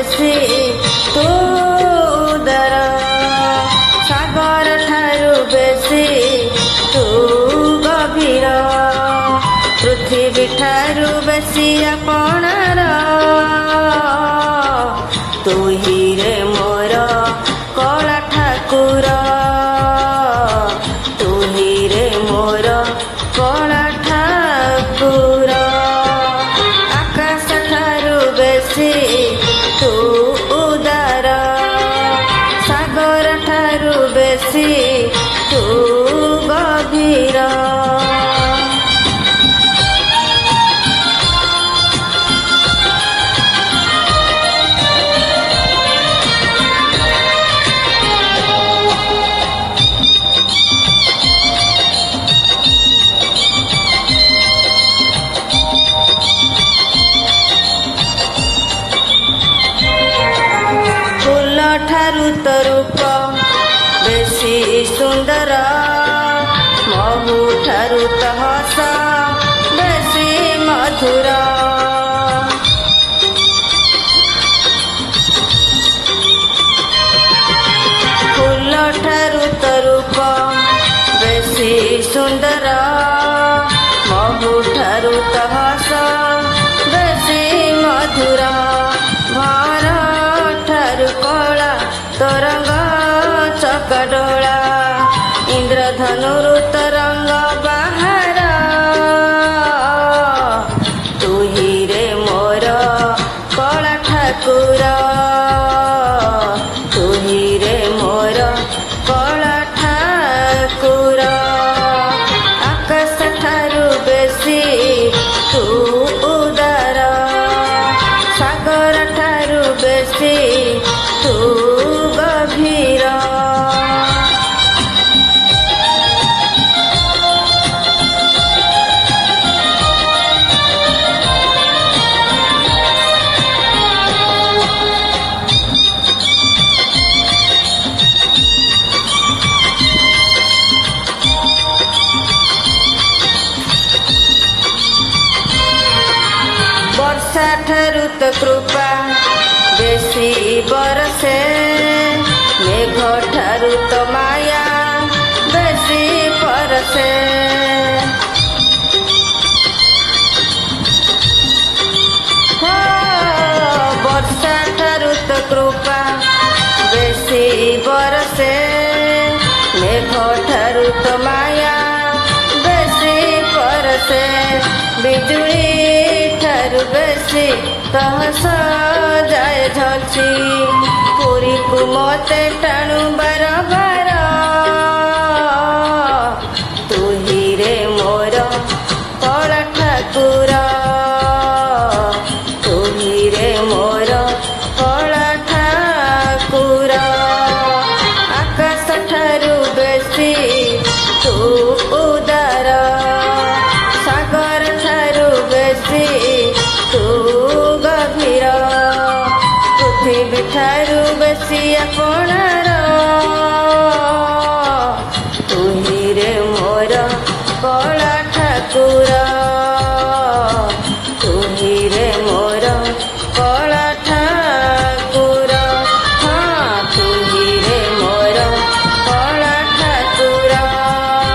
ବେଶୀ ତୁ ଉଦାର, ସାଗର ଠାରୁ ବେଶୀ ତୁ ଗଭୀର, ପୃଥିବୀ ଠାରୁ ବେଶୀ ଆପଣାର, ତୁହିରେ ମୋର କଳା ଠାକୁର, ତୁହିରେ ମୋର କଳା ଠାକୁର, ଆକାଶ ଠାରୁ ବେଶୀ ତୁ ଉଦାର, ସାଗର ଠାରୁ ବେଶୀ ତୁ ଗଭୀର। ଫୁଲ ଠାରୁ ତ ରୂପ ବେଶୀ ସୁନ୍ଦର, ମହୁ ଠାରୁ ତ ହସ ବେଶୀ ମଧୁର, ଫୁଲ ଠାରୁ ତ ରୂପ ବେଶୀ ସୁନ୍ଦର, ମହୁ ଠାରୁ ତ ହସ ବେଶୀ ମଧୁର, ଭର ଠାରୁ କଳା ତରଙ୍ଗ ଚକଡୋଳା, ଇନ୍ଦ୍ରଧନୁରୁ ତରଙ୍ଗ ବାହାର, ତୁହିରେ ମୋର କଳା ଠାକୁର, ତୁହିରେ ମୋର କଳା ଠାକୁର, ଆକାଶ ଠାରୁ ବେଶୀ ତୁ ଉଦାର, ସାଗର ଠାରୁ ବେଶୀ ତୁ ଗଭୀର। ବର୍ଷା ଠାରୁ ତ କୃପା ବେଶୀ ବରସେ, ମେଘ ଠାରୁ ତ ମାୟା ବେଶୀ ପରସେ, ବର୍ଷା ଠାରୁ ତ କୃପା ବେଶୀ ବରସେ, ମେଘ ଠାରୁ ତ ମାୟା ବେଶୀ ପରସେ, ବିଜୁଳି ଠାରୁ ବେଶୀ ତହସ ଯାଏ ଝଲସି, ପୁରୀକୁ ମତେ ଟାଣୁ ବାର ବାର, ତୁହିରେ ମୋର କଳା ଠାକୁର, ତୁହିରେ ମୋର କଳା ଠାକୁର, ଆକାଶ ଠାରୁ ବେଶୀ ତୁ ଉଦାର, ସାଗର ଠାରୁ ବେଶୀ ତୁ ଗଭୀର, ପୃଥିବୀ ଠାରୁ ବେଶୀ ଆପଣାର, ତୁହିରେ ମୋର କଳା ଠାକୁର, ତୁହିରେ ମୋର